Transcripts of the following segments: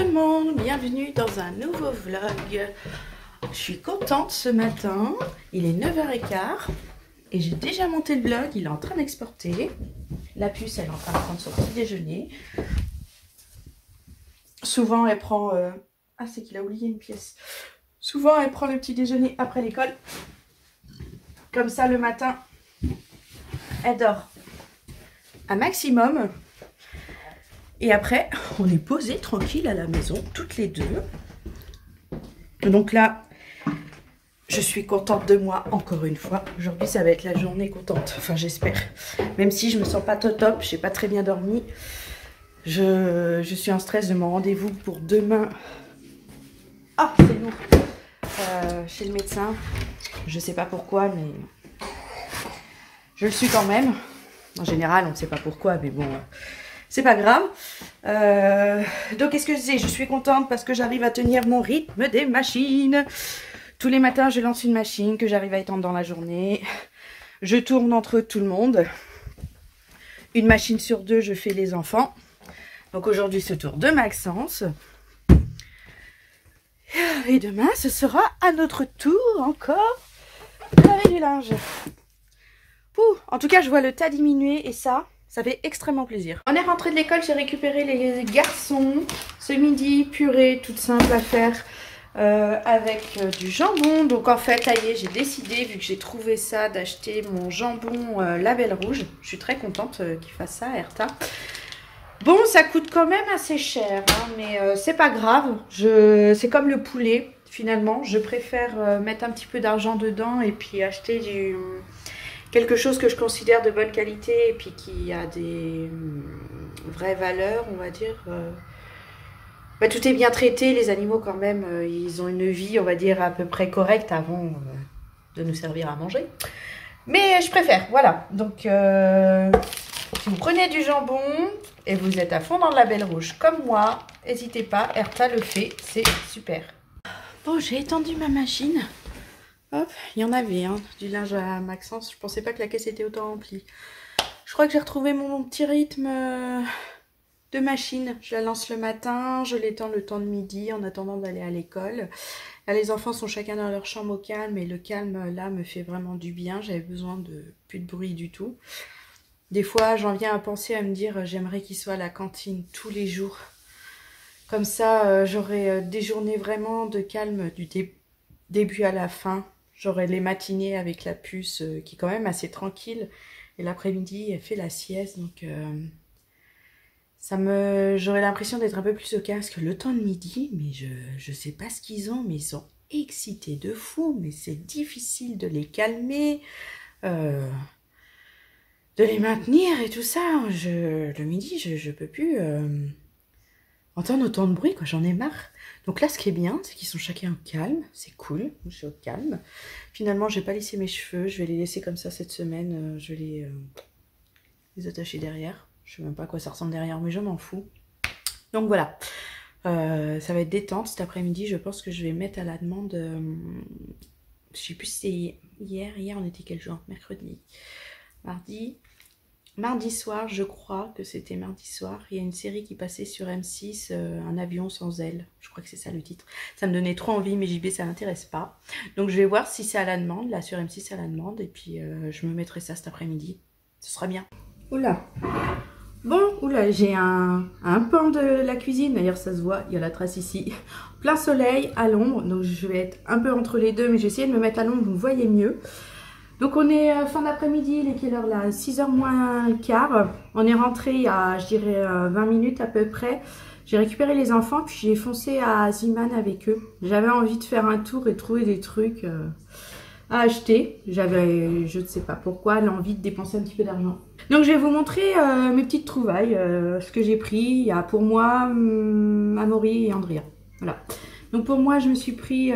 tout le monde, bienvenue dans un nouveau vlog. Je suis contente ce matin, il est 9h15 et j'ai déjà monté le vlog, il est en train d'exporter. La puce elle est en train de prendre son petit déjeuner. Souvent elle prend... Ah c'est qu'il a oublié une pièce. Souvent elle prend le petit déjeuner après l'école. Comme ça le matin, elle dort un maximum. Et après, on est posé tranquille à la maison, toutes les deux. Donc là, je suis contente de moi encore une fois. Aujourd'hui, ça va être la journée contente. Enfin, j'espère. Même si je me sens pas top, j'ai pas très bien dormi. Je suis en stress de mon rendez-vous pour demain. Ah, c'est lourd. Chez le médecin. Je sais pas pourquoi, mais je le suis quand même. En général, on ne sait pas pourquoi, mais bon... C'est pas grave. Donc, qu'est-ce que je disais? Je suis contente parce que j'arrive à tenir mon rythme des machines. Tous les matins, je lance une machine que j'arrive à étendre dans la journée. Je tourne entre tout le monde. Une machine sur deux, je fais les enfants. Donc, aujourd'hui, ce tour de Maxence. Et demain, ce sera à notre tour encore avec du linge. Pouh, en tout cas, je vois le tas diminuer et ça fait extrêmement plaisir. On est rentré de l'école, j'ai récupéré les garçons. Ce midi, purée toute simple à faire avec du jambon. Donc en fait, ça y est, j'ai décidé, vu que j'ai trouvé ça, d'acheter mon jambon Label Rouge. Je suis très contente qu'il fasse ça, Erta. Bon, ça coûte quand même assez cher, hein, mais c'est pas grave. C'est comme le poulet, finalement. Je préfère mettre un petit peu d'argent dedans et puis acheter quelque chose que je considère de bonne qualité et puis qui a des vraies valeurs, on va dire. Bah, tout est bien traité, les animaux quand même, ils ont une vie, on va dire, à peu près correcte avant de nous servir à manger. Mais je préfère, voilà. Donc, si vous prenez du jambon et vous êtes à fond dans le Label Rouge comme moi, n'hésitez pas, Erta le fait, c'est super. Bon, j'ai étendu ma machine. Hop, il y en avait du linge à Maxence. Je pensais pas que la caisse était autant remplie. Je crois que j'ai retrouvé mon petit rythme de machine. Je la lance le matin, je l'étends le temps de midi en attendant d'aller à l'école. Là, les enfants sont chacun dans leur chambre au calme et le calme là me fait vraiment du bien. J'avais besoin de plus de bruit du tout. Des fois, j'en viens à penser à me dire j'aimerais qu'il soit à la cantine tous les jours. Comme ça, j'aurai des journées vraiment de calme du début à la fin. J'aurai les matinées avec la puce qui est quand même assez tranquille. Et l'après-midi, elle fait la sieste. Donc, j'aurai l'impression d'être un peu plus au calme. Parce que le temps de midi, mais je sais pas ce qu'ils ont, mais ils sont excités de fou. Mais c'est difficile de les calmer, de les maintenir et tout ça. Le midi, je peux plus entendre autant de bruit, quoi. J'en ai marre. Donc là, ce qui est bien, c'est qu'ils sont chacun au calme. C'est cool, je suis au calme. Finalement, j'ai pas lissé mes cheveux. Je vais les laisser comme ça cette semaine. Je vais les attacher derrière. Je sais même pas à quoi ça ressemble derrière, mais je m'en fous. Donc voilà. Ça va être détente cet après-midi. Je pense que je vais mettre à la demande... je sais plus si c'est hier. Hier, on était quel jour? Mercredi. Mardi soir, je crois que c'était mardi soir, il y a une série qui passait sur M6, Un avion sans ailes. Je crois que c'est ça le titre. Ça me donnait trop envie, mais JB, ça m'intéresse pas. Donc je vais voir si c'est à la demande, là sur M6 c'est à la demande, et puis je me mettrai ça cet après-midi. Ce sera bien. Oula. Bon, oula, j'ai un pan de la cuisine, d'ailleurs ça se voit, il y a la trace ici. Plein soleil, à l'ombre, donc je vais être un peu entre les deux, mais j'ai essayé de me mettre à l'ombre, vous me voyez mieux. Donc on est fin d'après-midi, il est quelle heure là? 6h moins le quart. On est rentré il y a, je dirais, 20 minutes à peu près. J'ai récupéré les enfants, puis j'ai foncé à Ziman avec eux. J'avais envie de faire un tour et trouver des trucs à acheter. J'avais, je ne sais pas pourquoi, l'envie de dépenser un petit peu d'argent. Donc je vais vous montrer mes petites trouvailles, ce que j'ai pris. Il y a pour moi, Amaury et Andrea. Voilà. Donc pour moi, je me suis pris...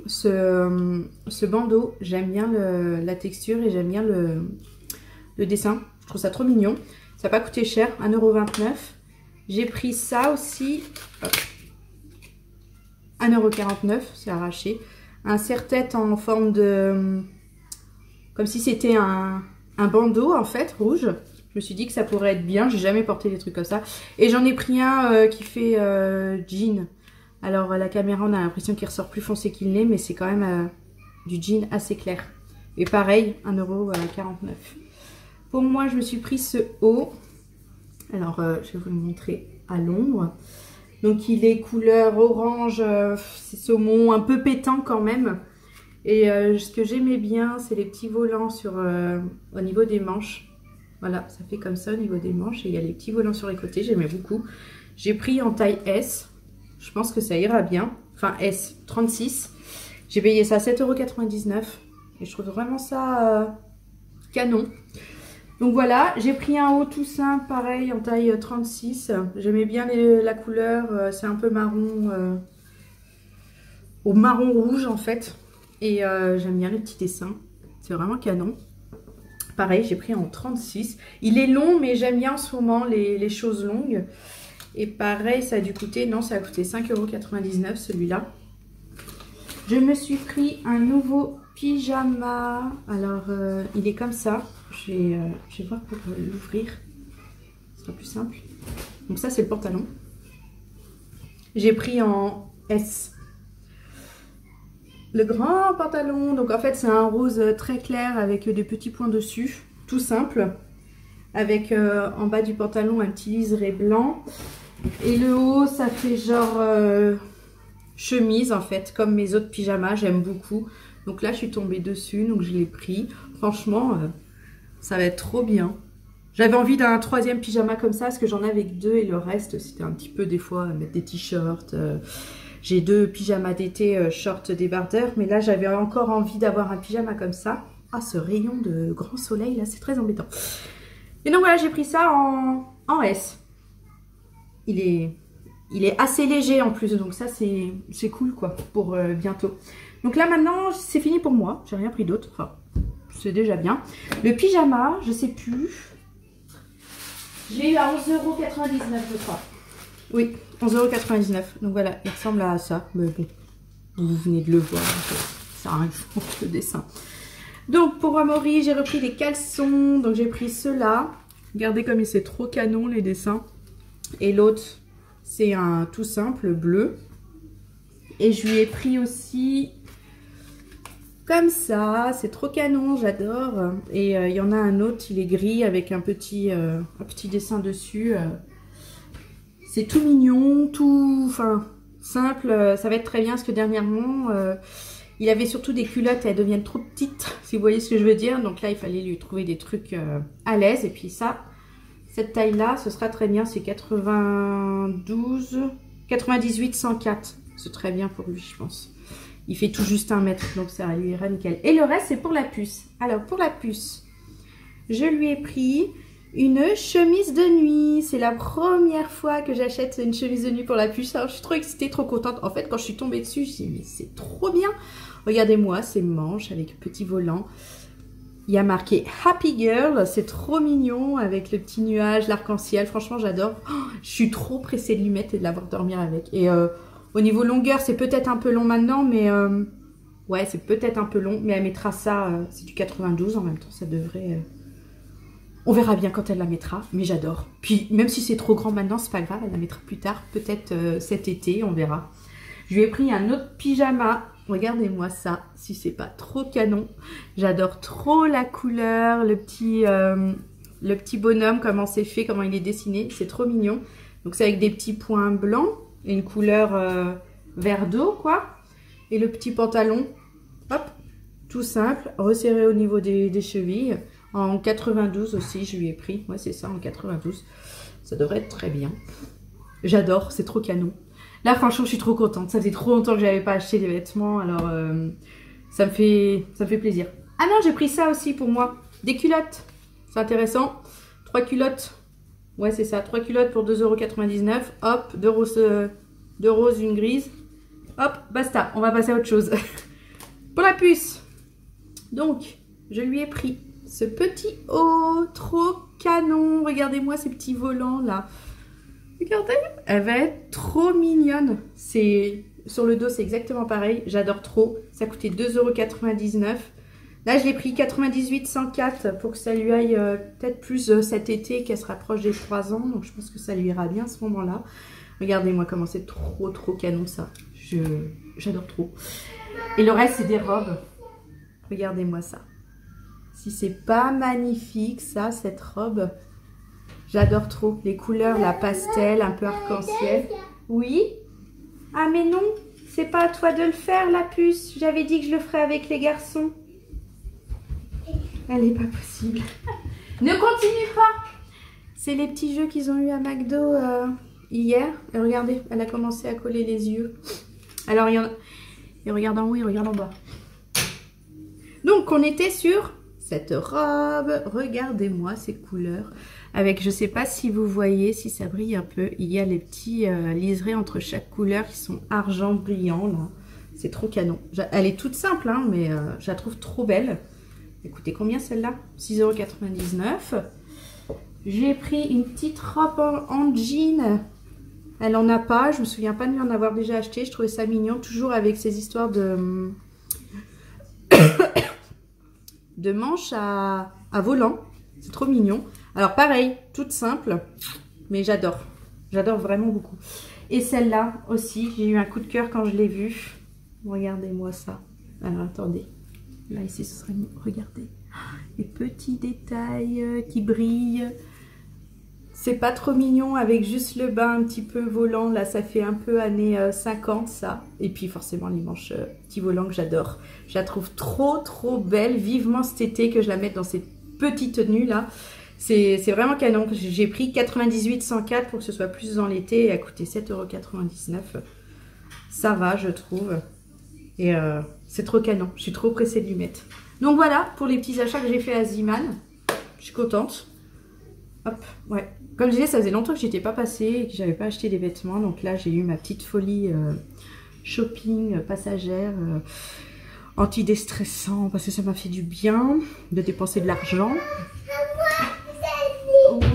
ce bandeau, j'aime bien la texture et j'aime bien le dessin. Je trouve ça trop mignon. Ça n'a pas coûté cher, 1,29 €. J'ai pris ça aussi, 1,49 €, c'est arraché. Un serre-tête en forme de... comme si c'était un bandeau en fait, rouge. Je me suis dit que ça pourrait être bien. J'ai jamais porté des trucs comme ça. Et j'en ai pris un qui fait jean. Alors la caméra, on a l'impression qu'il ressort plus foncé qu'il n'est, mais c'est quand même du jean assez clair. Et pareil, 1,49 €. Pour moi, je me suis pris ce haut. Alors, je vais vous le montrer à l'ombre. Donc, il est couleur orange, c'est saumon, un peu pétant quand même. Et ce que j'aimais bien, c'est les petits volants sur, au niveau des manches. Voilà, ça fait comme ça au niveau des manches. Et il y a les petits volants sur les côtés, j'aimais beaucoup. J'ai pris en taille S. Je pense que ça ira bien. Enfin, S, 36. J'ai payé ça 7,99 €. Et je trouve vraiment ça canon. Donc voilà, j'ai pris un haut tout simple, pareil, en taille 36. J'aimais bien la couleur, c'est un peu marron, au marron rouge en fait. Et j'aime bien les petits dessins, c'est vraiment canon. Pareil, j'ai pris en 36. Il est long, mais j'aime bien en ce moment les choses longues. Et pareil, ça a dû coûter, non, ça a coûté 5,99 € celui-là. Je me suis pris un nouveau pyjama. Alors, il est comme ça. Je vais voir pour l'ouvrir. Ce sera plus simple. Donc ça, c'est le pantalon. J'ai pris en S. Le grand pantalon. Donc en fait, c'est un rose très clair avec des petits points dessus. Tout simple. Avec en bas du pantalon un petit liseré blanc. Et le haut, ça fait genre chemise en fait, comme mes autres pyjamas. J'aime beaucoup. Donc là, je suis tombée dessus. Donc je l'ai pris. Franchement... ça va être trop bien. J'avais envie d'un troisième pyjama comme ça, parce que j'en avais que 2 et le reste, c'était un petit peu des fois mettre des t-shirts. J'ai 2 pyjamas d'été, short débardeur, mais là j'avais encore envie d'avoir un pyjama comme ça. Ah, ce rayon de grand soleil là, c'est très embêtant. Et donc voilà, j'ai pris ça en S. Il est assez léger en plus, donc ça c'est cool quoi, pour bientôt. Donc là maintenant, c'est fini pour moi, j'ai rien pris d'autre. Enfin, c'est déjà bien. Le pyjama, je sais plus. Je l'ai eu à 11,99 € je crois. Oui, 11,99 €. Donc voilà, il ressemble à ça. Mais bon, vous venez de le voir. Ça arrive pour le dessin. Donc pour Amaury, j'ai repris des caleçons. Donc j'ai pris ceux-là. Regardez comme c'est trop canon les dessins. Et l'autre, c'est un tout simple bleu. Et je lui ai pris aussi... comme ça, c'est trop canon, j'adore. Et il y en a un autre, il est gris avec un petit dessin dessus. C'est tout mignon, tout simple. Ça va être très bien parce que dernièrement, il avait surtout des culottes, elles deviennent trop petites, si vous voyez ce que je veux dire. Donc là, il fallait lui trouver des trucs à l'aise. Et puis ça, cette taille-là, ce sera très bien. C'est 98, 104. C'est très bien pour lui, je pense. Il fait tout juste 1 mètre, donc ça lui ira nickel. Et le reste, c'est pour la puce. Alors, pour la puce, je lui ai pris une chemise de nuit. C'est la première fois que j'achète une chemise de nuit pour la puce. Alors, je suis trop excitée, trop contente. En fait, quand je suis tombée dessus, je me suis dit, mais c'est trop bien. Regardez-moi, ces manches avec petit volant. Il y a marqué Happy Girl. C'est trop mignon avec le petit nuage, l'arc-en-ciel. Franchement, j'adore. Oh, je suis trop pressée de lui mettre et de la voir dormir avec. Et... au niveau longueur, c'est peut-être un peu long maintenant, mais ouais, c'est peut-être un peu long. Mais elle mettra ça, c'est du 92 en même temps, ça devrait... On verra bien quand elle la mettra, mais j'adore. Puis même si c'est trop grand maintenant, c'est pas grave, elle la mettra plus tard, peut-être cet été, on verra. Je lui ai pris un autre pyjama, regardez-moi ça, si c'est pas trop canon. J'adore trop la couleur, le petit bonhomme, comment c'est fait, comment il est dessiné, c'est trop mignon. Donc c'est avec des petits points blancs. Une couleur vert d'eau quoi. Et le petit pantalon, hop, tout simple, resserré au niveau des chevilles. En 92 aussi, je lui ai pris. Ouais, c'est ça, en 92. Ça devrait être très bien. J'adore, c'est trop canon. Là, franchement, je suis trop contente. Ça faisait trop longtemps que j'avais pas acheté des vêtements. Alors, ça me fait plaisir. Ah non, j'ai pris ça aussi pour moi. Des culottes. C'est intéressant. 3 culottes. Ouais, c'est ça. 3 culottes pour 2,99 €. Hop, 2 roses, une grise. Hop, basta. On va passer à autre chose. Pour la puce. Donc, je lui ai pris ce petit haut trop canon. Regardez-moi ces petits volants là. Regardez, elle va être trop mignonne. Sur le dos, c'est exactement pareil. J'adore trop. Ça coûtait 2,99 €. Là, je l'ai pris 98,104 pour que ça lui aille peut-être plus cet été, qu'elle se rapproche des 3 ans. Donc, je pense que ça lui ira bien à ce moment-là. Regardez-moi comment c'est trop canon ça. J'adore trop. Et le reste, c'est des robes. Regardez-moi ça. Si c'est pas magnifique, ça, cette robe. J'adore trop. Les couleurs, la pastel, un peu arc-en-ciel. Oui? Ah, mais non, c'est pas à toi de le faire, la puce. J'avais dit que je le ferais avec les garçons. Elle n'est pas possible. Ne continue pas. C'est les petits jeux qu'ils ont eu à McDo hier. Et regardez, elle a commencé à coller les yeux. Alors, il regarde en haut, il regarde en bas. Donc, on était sur cette robe. Regardez-moi ces couleurs. Avec, je ne sais pas si vous voyez, si ça brille un peu. Il y a les petits liserés entre chaque couleur qui sont argent brillant. Là, c'est trop canon. Elle est toute simple, hein, mais je la trouve trop belle. Écoutez, combien celle-là? 6,99 €. J'ai pris une petite robe en jean. Elle en a pas. Je me souviens pas de lui en avoir déjà acheté. Je trouvais ça mignon. Toujours avec ces histoires de, de manches à volant. C'est trop mignon. Alors pareil, toute simple. Mais j'adore. J'adore vraiment beaucoup. Et celle-là aussi. J'ai eu un coup de cœur quand je l'ai vue. Regardez-moi ça. Alors attendez. Là, ici, ce serait mieux. Regardez. Les petits détails qui brillent. C'est pas trop mignon avec juste le bas un petit peu volant. Là, ça fait un peu années 50, ça. Et puis, forcément, les manches petits volants que j'adore. Je la trouve trop belle. Vivement cet été que je la mette dans ces petites tenues, là. C'est vraiment canon. J'ai pris 98,104 pour que ce soit plus dans l'été. Et elle a coûté 7,99 €. Ça va, je trouve. Et c'est trop canon. Je suis trop pressée de lui mettre. Donc voilà, pour les petits achats que j'ai fait à Zeeman. Je suis contente. Hop, ouais. Comme je disais, ça faisait longtemps que j'étais pas passée et que j'avais pas acheté des vêtements. Donc là, j'ai eu ma petite folie shopping passagère, antidéstressant, parce que ça m'a fait du bien de dépenser de l'argent.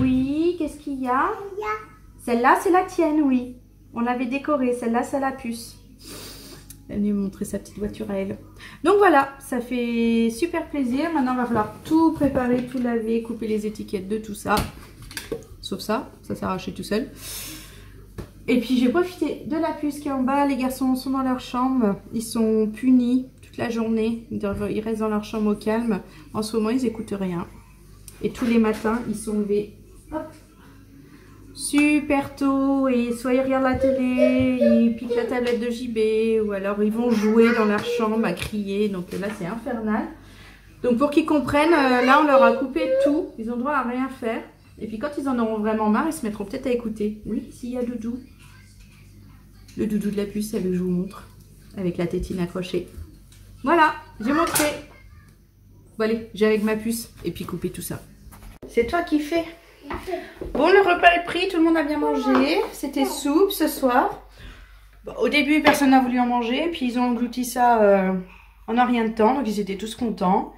Oui, qu'est-ce qu'il y a? Celle-là, c'est la tienne, oui. On l'avait décorée. Celle-là, c'est la puce. Elle venait me montrer sa petite voiture à elle. Donc voilà, ça fait super plaisir. Maintenant, il va falloir tout préparer, tout laver, couper les étiquettes de tout ça. Sauf ça, ça s'est arraché tout seul. Et puis j'ai profité de la puce qui est en bas. Les garçons sont dans leur chambre. Ils sont punis toute la journée. Ils restent dans leur chambre au calme. En ce moment, ils n'écoutent rien. Et tous les matins, ils sont levés. Hop, super tôt, et soit ils regardent la télé, ils piquent la tablette de JB, ou alors ils vont jouer dans leur chambre à crier. Donc là, c'est infernal. Donc pour qu'ils comprennent, là, on leur a coupé tout. Ils ont droit à rien faire. Et puis quand ils en auront vraiment marre, ils se mettront peut-être à écouter. Oui, s'il y a Doudou. Le doudou de la puce, elle je vous montre. Avec la tétine accrochée. Voilà, j'ai montré. Bon allez, j'ai avec ma puce. Et puis couper tout ça. C'est toi qui fais. Bon, le repas est pris, tout le monde a bien mangé. C'était soupe ce soir. Bon, au début, personne n'a voulu en manger. Puis ils ont englouti ça en un rien de temps. Donc ils étaient tous contents.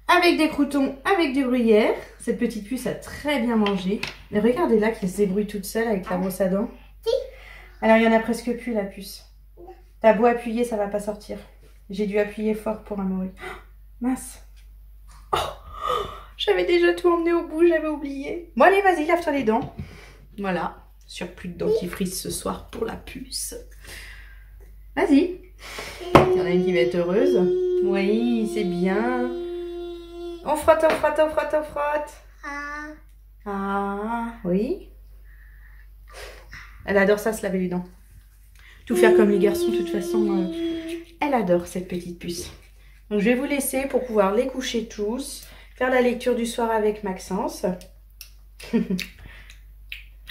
Avec des croûtons, avec du gruyère. Cette petite puce a très bien mangé. Mais regardez là qu'elle se débrouille toute seule avec la brosse à dents. Alors il n'y en a presque plus la puce. T'as beau appuyer, ça va pas sortir. J'ai dû appuyer fort pour Amaury. Oh, mince. Oh, j'avais déjà tout emmené au bout, j'avais oublié. Bon allez, vas-y, lave-toi les dents. Voilà, surplus de dentifrice ce soir pour la puce. Vas-y. Il y en a une qui va être heureuse. Oui, c'est bien. On frotte, on frotte, on frotte, on frotte. Ah, oui. Elle adore ça, se laver les dents. Tout faire comme les garçons, de toute façon. Elle adore cette petite puce. Donc je vais vous laisser pour pouvoir les coucher tous. Faire la lecture du soir avec Maxence.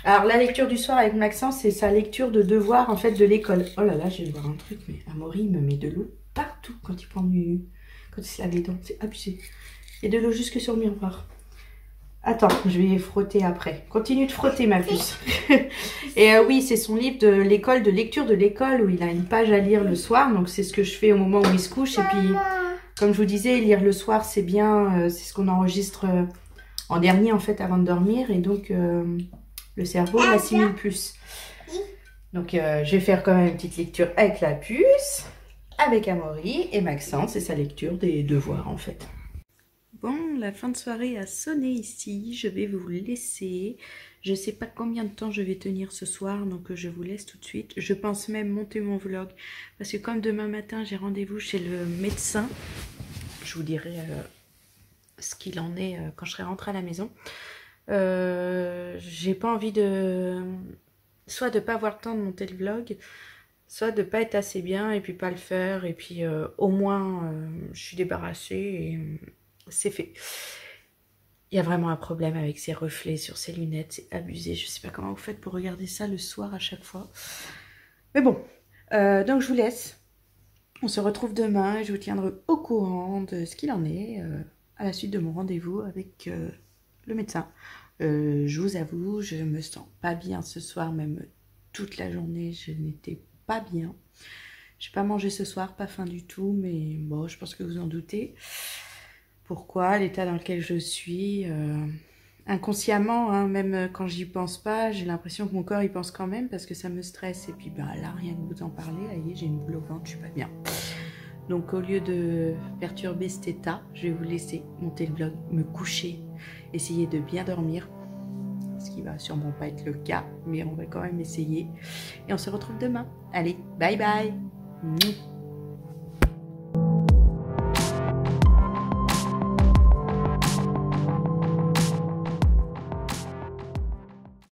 Alors la lecture du soir avec Maxence, c'est sa lecture de devoir en fait de l'école. Oh là là, je vais voir un truc, mais Amaury me met de l'eau partout quand il prend quand il se lave les dents. C'est abusé. Il y a de l'eau jusque sur le miroir. Attends, je vais frotter après. Continue de frotter, ma puce. Et oui, c'est son livre de l'école, de lecture de l'école, où il a une page à lire le soir. Donc, c'est ce que je fais au moment où il se couche. Et puis, comme je vous disais, lire le soir, c'est bien. C'est ce qu'on enregistre en dernier, en fait, avant de dormir. Et donc, le cerveau l'assimile plus. Donc, je vais faire quand même une petite lecture avec la puce. avec Amaury et Maxence et sa lecture des devoirs en fait. Bon, la fin de soirée a sonné ici, je vais vous laisser. Je sais pas combien de temps je vais tenir ce soir, donc je vous laisse tout de suite. Je pense même monter mon vlog, parce que comme demain matin j'ai rendez-vous chez le médecin, je vous dirai ce qu'il en est quand je serai rentrée à la maison. J'ai pas envie de... soit de pas avoir le temps de monter le vlog, soit de pas être assez bien et puis pas le faire, et puis au moins je suis débarrassée et c'est fait. Il y a vraiment un problème avec ces reflets sur ces lunettes, c'est abusé. Je sais pas comment vous faites pour regarder ça le soir à chaque fois. Mais bon, donc je vous laisse. On se retrouve demain et je vous tiendrai au courant de ce qu'il en est à la suite de mon rendez-vous avec le médecin. Je vous avoue, je me sens pas bien ce soir, même toute la journée, je n'étais pas bien. J'ai pas mangé ce soir, pas faim du tout, mais bon, je pense que vous en doutez. Pourquoi l'état dans lequel je suis, inconsciemment, hein, même quand j'y pense pas, j'ai l'impression que mon corps y pense quand même parce que ça me stresse. Et puis bah, là, rien que vous en parler, j'ai une boule au ventre, je suis pas bien. Donc au lieu de perturber cet état, je vais vous laisser monter le vlog, me coucher, essayer de bien dormir. Ce qui va sûrement pas être le cas, mais on va quand même essayer. Et on se retrouve demain. Allez, bye bye.